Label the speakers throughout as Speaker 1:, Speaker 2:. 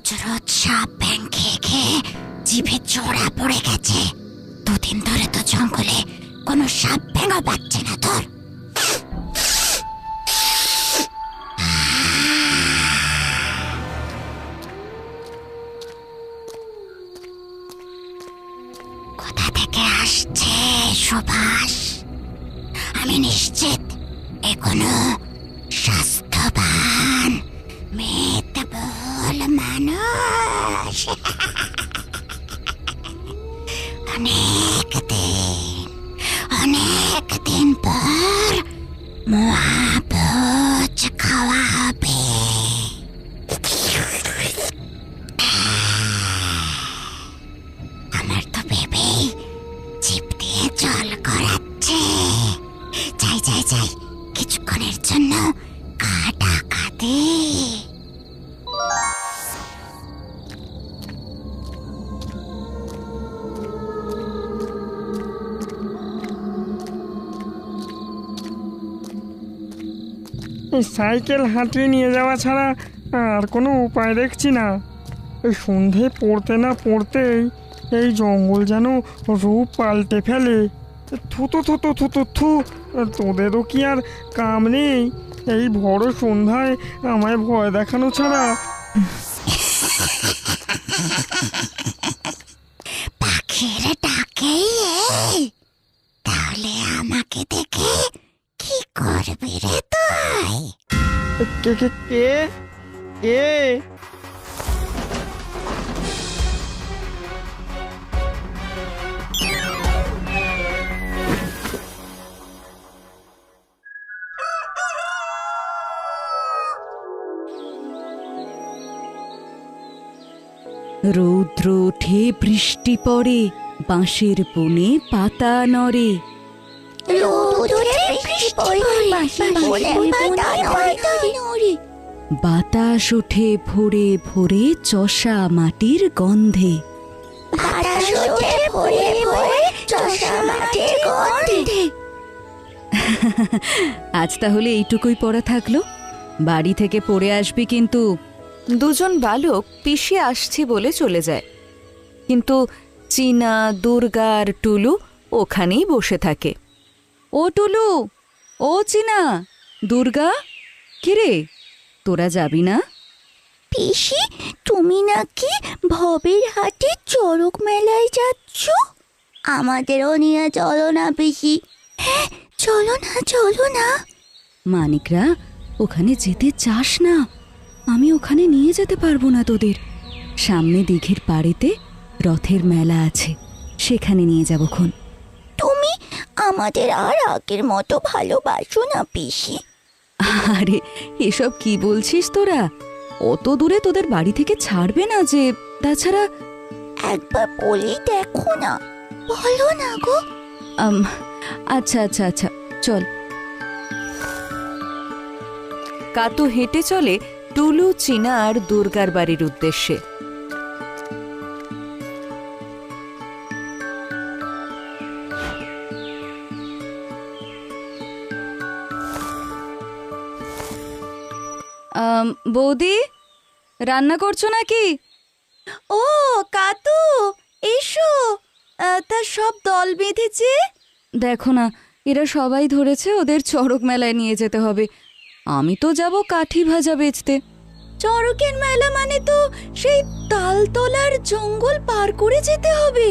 Speaker 1: রোজ রোজ সাপ ব্যাং খেয়ে খেয়ে জিভে জোড়া পড়ে গেছে। দুদিন ধরে তো জঙ্গলে কোনো সাপ ব্যাঙও পাচ্ছে না তোর। কোথা থেকে আসছে সুবাস? আমি নিশ্চিত এ কোনো স্বাস্থ্যবান মেদবহুল মানুষ। অনেক দিন পর মহাভোজ খাওয়া হবে। আমার তো ভেবেই জিভ দিয়ে জল গড়াচ্ছে। যাই যাই যাই, কিছুক্ষণের জন্য কাটা কাটে।
Speaker 2: এই সাইকেল হাঁটিয়ে নিয়ে যাওয়া ছাড়া আর কোনো উপায় দেখছি না। এই সন্ধে পড়তে না পড়তেই এই জঙ্গল যেন রূপ পাল্টে ফেলে। থুতো থুতো থুতো থু, তোদেরও কি আর কাম নেই এই বড় সন্ধ্যায় আমায় ভয় দেখানো ছাড়া?
Speaker 1: পাখির ডাকেই এই, তাহলে আমাকে দেখে কি করবি রে তুই?
Speaker 2: কে কে কে কে?
Speaker 3: রৌদ্র ওঠে, বৃষ্টি পড়ে, বাঁশের বনে পাতা নড়ে। বাতাস ওঠে ভোরে ভোরে চষা মাটির গন্ধে। আজ তাহলে এইটুকুই পড়া থাকলো। বাড়ি থেকে পড়ে আসবি কিন্তু।
Speaker 4: দুজন বালক পিসি আসছি বলে চলে যায়, কিন্তু চীনা, দুর্গা আর টুলু ওখানেই বসে থাকে।
Speaker 3: ও টুলু, ও চীনা, দুর্গা, কিরে তোরা যাবি না?
Speaker 1: পিসি, তুমি নাকি ভবের হাটে চড়ক মেলায় যাচ্ছ? আমাদেরও নিয়ে চলো না পিসি। হ্যাঁ, চলো না চলো না।
Speaker 3: মানিকরা, ওখানে যেতে চাস না? আমি ওখানে নিয়ে যেতে পারবো না তোদের। সামনে দিঘির পাড়েতে রথের মেলা আছে, সেখানে নিয়ে যাবক্ষণ।
Speaker 1: তুমি আমাদের আর আগের মতো ভালোবাসো না পিসি।
Speaker 3: আরে এসব কি বলছিস তোরা? অত দূরে তোদের বাড়ি থেকে ছাড়বে না যে। তাছাড়া
Speaker 1: একবার বলি দেখো না, বলো না গো।
Speaker 3: আচ্ছা আচ্ছা আচ্ছা, চল।
Speaker 4: কাতু হেঁটে চলে টুলু, চীনা আর দুর্গার বাড়ির উদ্দেশ্যে।
Speaker 3: বৌদি, রান্না করছো নাকি?
Speaker 1: ও কাতু, এসো। তা সব দল বেঁধেছে?
Speaker 3: দেখো না, এরা সবাই ধরেছে ওদের চড়ক মেলায় নিয়ে যেতে হবে। আমি তো যাব কাঠি ভাজা বেচতে।
Speaker 1: চড়কের মেলা মানে তো সেই তালতলার জঙ্গল পার করে যেতে হবে।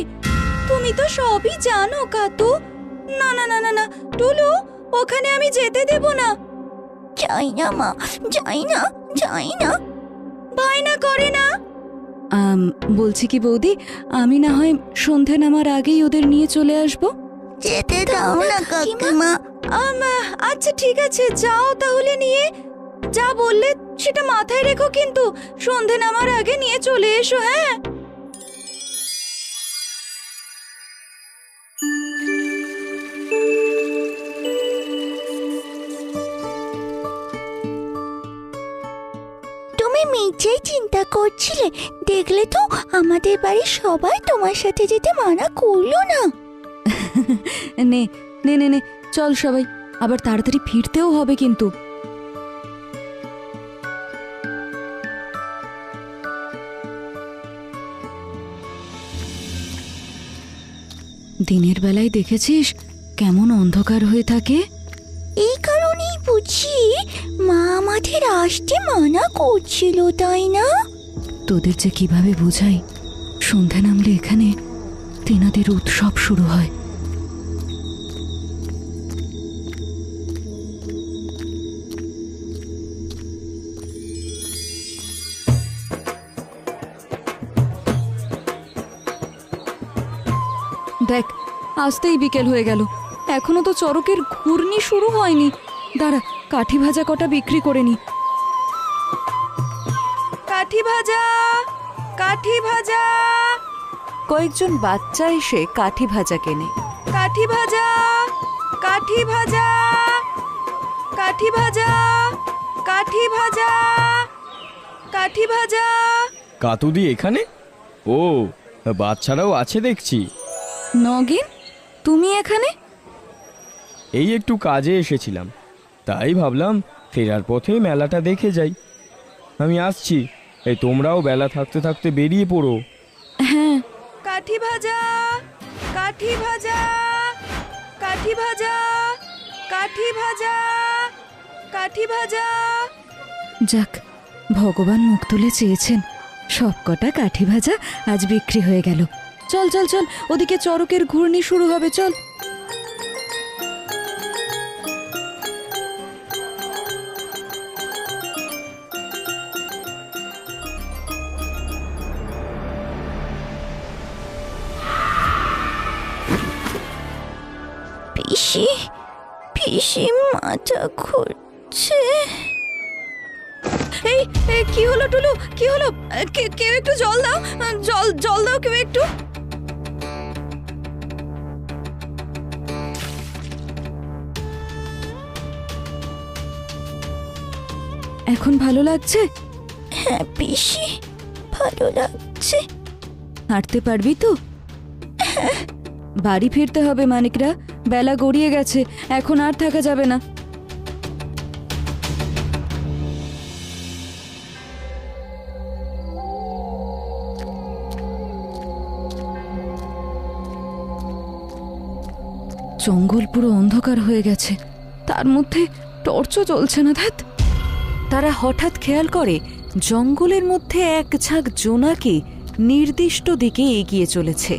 Speaker 1: তুমি তো সবই জানো কাতু। না না না না না টুলু, ওখানে আমি যেতে দেব না। যাই না মা, যাই না, যাই না। বায়না করে না।
Speaker 3: বলছি কি বৌদি, আমি না হয় সন্ধে নামার আগেই ওদের নিয়ে চলে আসবো।
Speaker 1: যেতে দাও না কাকিমা। আচ্ছা ঠিক আছে, যাও তাহলে নিয়ে। যা বললে সেটা মাথায় রেখো, কিন্তু সন্ধে নামার আগে নিয়ে চলে এসো। হ্যাঁ, তুমি মিথ্যেই চিন্তা করছিলে। দেখলে তো আমাদের বাড়ির সবাই তোমার সাথে যেতে মানা করলো না।
Speaker 3: নে নে নে নে, চল সবাই, আবার তাড়াতাড়ি ফিরতেও হবে। কিন্তু দিনের বেলায় দেখেছিস কেমন অন্ধকার হয়ে থাকে?
Speaker 1: এই কারণেই বুঝি মা আমাদের আসতে মানা করছিল, তাই না?
Speaker 3: তোদের যে কিভাবে বোঝাই, সন্ধে নামলে এখানে তেনাদের উৎসব শুরু হয়। দেখ, আসতেই বিকেল হয়ে গেল, এখনো তো চড়কের ঘূর্ণি শুরু হয়নি। দাঁড়া, কাঠি ভাজা কটা বিক্রি করে নি।
Speaker 1: কাঠি ভাজা, কাঠি ভাজা,
Speaker 4: কয়েকজন বাচ্চা এসে কাঠি ভাজা কেনে।
Speaker 1: কাঠি ভাজা, কাঠি ভাজা, কাঠি ভাজা, কাঠি ভাজা, কাঠি ভাজা।
Speaker 5: কাতুদি এখানে? ও, বাচ্চারাও আছে দেখছি।
Speaker 3: নগেন, তুমি এখানে?
Speaker 5: এই একটু কাজে এসেছিলাম, তাই ভাবলাম ফেরার পথে মেলাটা দেখে যাই। আমি আসছি, এই তোমরাও বেলা থাকতে থাকতে বেরিয়ে পড়ো।
Speaker 3: হ্যাঁ।
Speaker 1: কাঠি ভাজা, কাঠি ভাজা, কাঠি ভাজা, কাঠি ভাজা, কাঠি ভাজা।
Speaker 3: যাক, ভগবান মুখ তুলে চেয়েছেন, সবকটা কাঠি ভাজা আজ বিক্রি হয়ে গেল। চল চল চল, ওদিকে চড়কের ঘূর্ণি শুরু হবে, চল।
Speaker 1: পিসি, পিসি মাথা ঘুরছে। এই এই, কি হলো টুলু, কি হলো? কেউ একটু জল দাও, জল জল দাও কেউ একটু।
Speaker 3: এখন ভালো লাগছে?
Speaker 1: হ্যাঁ পিসি, ভালো লাগছে।
Speaker 3: হাঁটতে পারবি তো? বাড়ি ফিরতে হবে মানিকরা, বেলা গড়িয়ে গেছে, এখন আর থাকা যাবে না। জঙ্গল পুরো অন্ধকার হয়ে গেছে, তার মধ্যে টর্চও জ্বলছে না। ধ্যাৎ!
Speaker 4: তারা হঠাৎ খেয়াল করে জঙ্গলের মধ্যে এক ঝাঁক জোনাকি নির্দিষ্ট দিকে এগিয়ে চলেছে।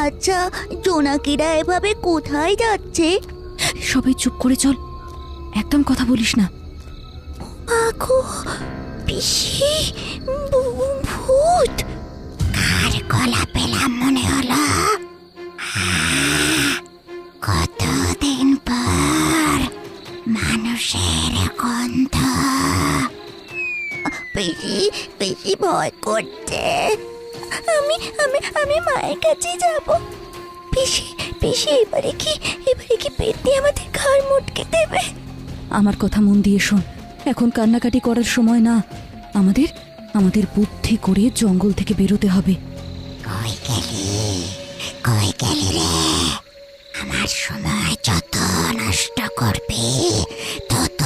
Speaker 1: আচ্ছা, জোনাকিরা এভাবে কোথায় যাচ্ছে?
Speaker 3: সবাই চুপ করে চল, একদম কথা বলিস না।
Speaker 1: আগো পিসি, ভূত! কার গলা পেলাম মনে হলো? কতদিন পর মানুষের গন্ধ। পিসি, পিসি ভয় করছে। আমি আমি আমি মায়ের কাছে যাব। পিসি, পিসি এবারে কি পেটে আমাদের ঘাড় মুটকে দেবে?
Speaker 3: আমার কথা মন দিয়ে শোন, এখন কান্নাকাটি করার সময় না। আমাদের আমাদের বুদ্ধি করে জঙ্গল থেকে বেরোতে হবে।
Speaker 1: কই গেলি রে? আমার সময় যত নষ্ট করবি তত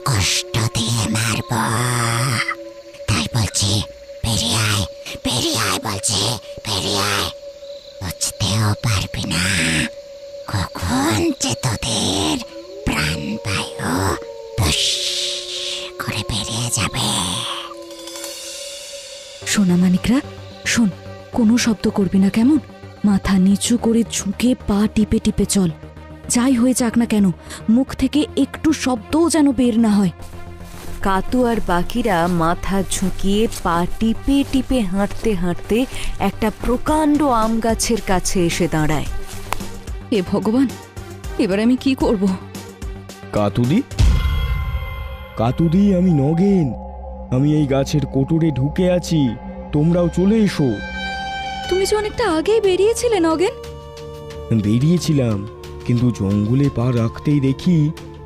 Speaker 1: কষ্ট দিয়ে মারব। তাই বলছি বেরিয়ে আয় বলছি, বেরিয়ে আয়। বুঝতেও পারবি না কখন যে তোদের প্রাণবায়ু ধস করে বেরিয়ে যাবে।
Speaker 3: সোনা মানিকরা, শোন, কোনো শব্দ করবি না, কেমন? মাথা নিচু করে ঝুঁকে পা টিপে টিপে চল। যাই হয়ে যাক না কেন, মুখ থেকে একটু শব্দও যেন বের না হয়।
Speaker 4: কাতু আর বাকিরা মাথা ঝুঁকিয়ে পা টিপে টিপে হাঁটতে হাঁটতে একটা প্রকাণ্ড আম গাছের কাছে এসে দাঁড়ায়।
Speaker 3: এ ভগবান, এবার আমি কি করব?
Speaker 5: কাতুদি, কাতুদি, আমি নগেন। আমি এই গাছের কোটরে ঢুকে আছি, তোমরাও চলে এসো।
Speaker 3: তুমি যে অনেকটা আগেই বেরিয়েছিলে নগেন।
Speaker 5: বেরিয়েছিলাম, কিন্তু জঙ্গলে পা রাখতেই দেখি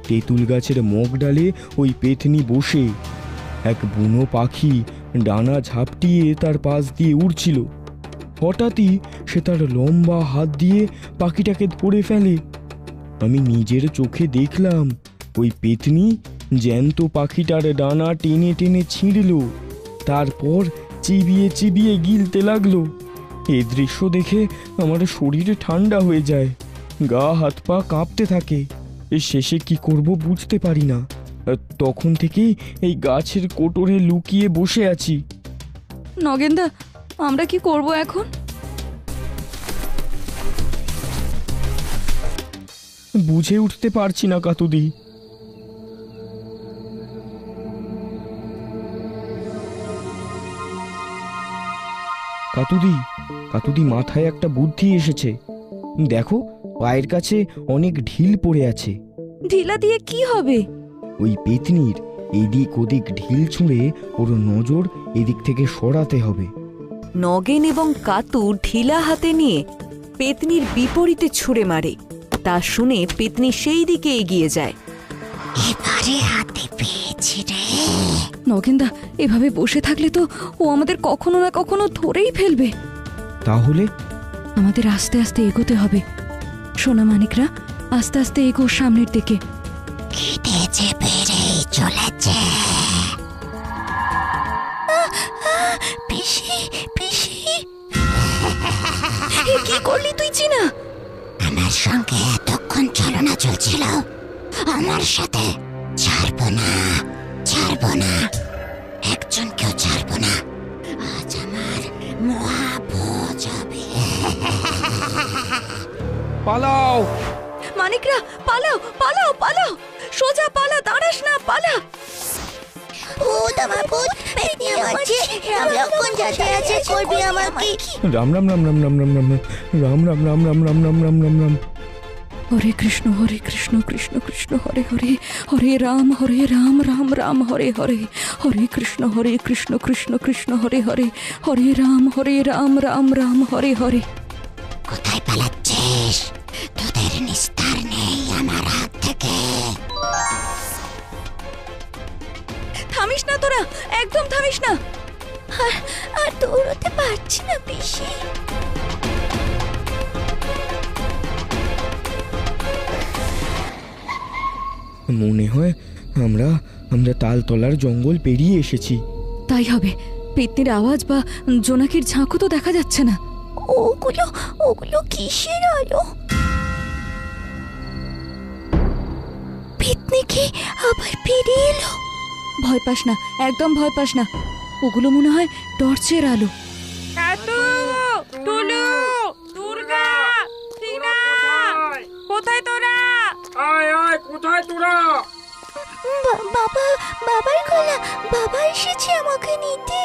Speaker 5: তেঁতুল গাছের মগ ডালে ওই পেতনি বসে। এক বুনো পাখি ডানা ঝাপটিয়ে তার পাশ দিয়ে উড়ছিল। হঠাৎই সে তার লম্বা হাত দিয়ে পাখিটাকে ধরে ফেলে। আমি নিজের চোখে দেখলাম ওই পেতনি জ্যান্ত পাখিটার ডানা টেনে টেনে ছিঁড়ল, তারপর চিবিয়ে চিবিয়ে গিলতে লাগলো। এই দৃশ্য দেখে আমার শরীরে ঠান্ডা হয়ে যায়, গা হাত পা কাঁপতে থাকে। এর শেষে কি করব বুঝতে পারি না। তখন থেকেই এই গাছের কোটরে লুকিয়ে বসে আছি।
Speaker 1: নগেনদা, আমরা কি করব এখন?
Speaker 5: বুঝে উঠতে পারছি না কাতুদি। কাতুদি, কাতুদি, মাথায় একটা বুদ্ধি এসেছে। দেখো, পায়ের কাছে অনেক ঢিল পড়ে আছে।
Speaker 1: ঢিলা দিয়ে কি হবে?
Speaker 5: ওই পেতনির এদিক ওদিক ঢিল ছুঁড়ে ওর নজর এদিক থেকে সরাতে হবে।
Speaker 4: নগেন এবং কাতু ঢিলা হাতে নিয়ে পেতনির বিপরীতে ছুঁড়ে মারে। তা শুনে পেতনি সেই দিকে এগিয়ে যায়।
Speaker 1: এবারে হাতে পেয়েছি রে। নগেনদা, এভাবে বসে থাকলে তো ও আমাদের কখনো না কখনো ধরেই ফেলবে।
Speaker 5: তাহলে
Speaker 1: আমাদের আস্তে আস্তে এগোতে হবে। সোনা মানিকরা, আস্তে আস্তে এগো সামনের দিকে। খিদেছে বেড়েই চলেছে। পিসি, পিসি, কি করলি তুই চিনা? আমার সঙ্গে এতক্ষণ ছলনা চলছিল, আমার সাথে ছাড়বো না, ছাড়বো না, একজনকেও ছাড়বো না। আজ আমার মহাভোজ হবে।
Speaker 5: পালাও!
Speaker 1: মানিকরা, পালাও, পালাও, পালাও, সোজা পালা, দাঁড়াস না, পালা। ভূত আমার ভূত, পেতনি আমার যে, রাম লক্ষণ যাতে আছে, করবি আমার কি?
Speaker 5: রাম রাম রাম রাম রাম রাম রাম রাম রাম রাম রাম রাম রাম রাম রাম রাম।
Speaker 1: হরে কৃষ্ণ কৃষ্ণ কৃষ্ণ হরে হরে, হরে রাম রাম রাম হরে হরে, হরে কৃষ্ণ কৃষ্ণ কৃষ্ণ হরে হরে, হরে রাম রাম রাম হরে হরে। কোথায় পালাচ্ছিস? তোদের নিস্তার নেই আমার হাত থেকে। থামিস না তোরা, একদম থামিস না। আর দৌড়তে পারছি না পিসি।
Speaker 5: মনে হয় আমরা আমরা তালতলার জঙ্গল পেরিয়ে এসেছি।
Speaker 1: তাই হবে। পেতনির আওয়াজ বা জোনাকির ঝাঁকও তো দেখা যাচ্ছে না। ওগুলো কিসের আলো? পেতনি কি আবার ফিরে এলো? ভয় পাস না, একদম ভয় পাস না। ওগুলো মনে হয় টর্চের আলো।
Speaker 2: কোথায় তোরা? আয় আয়, কোথায় তোরা?
Speaker 1: বাবার গলা, বাবা এসেছে আমাকে নিতে।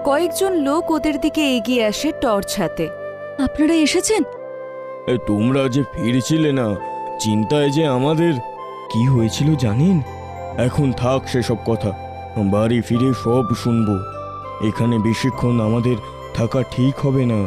Speaker 4: কয়েকজন লোক ওদের দিকে এগিয়ে আসে টর্চ হাতে।
Speaker 1: আপনারা এসেছেন?
Speaker 5: তোমরা যে ফিরছিলে না, চিন্তায় যে আমাদের কি হয়েছিল জানেন? এখন থাক সেসব কথা, বাড়ি ফিরে সব শুনবো। এখানে বেশিক্ষণ আমাদের থাকা ঠিক হবে না।